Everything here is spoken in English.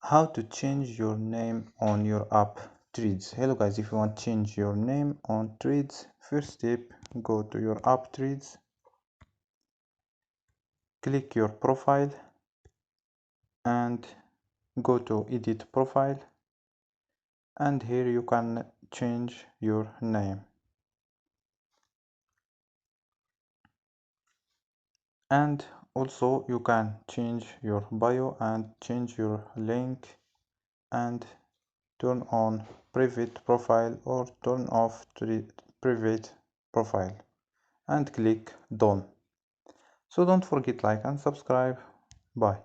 How to change your name on your app Threads. Hello guys, if you want to change your name on Threads, first step, go to your app Threads, click your profile and go to edit profile, and here you can change your name, and also you can change your bio and change your link and turn on private profile or turn off private profile and click done. So don't forget like and subscribe. Bye.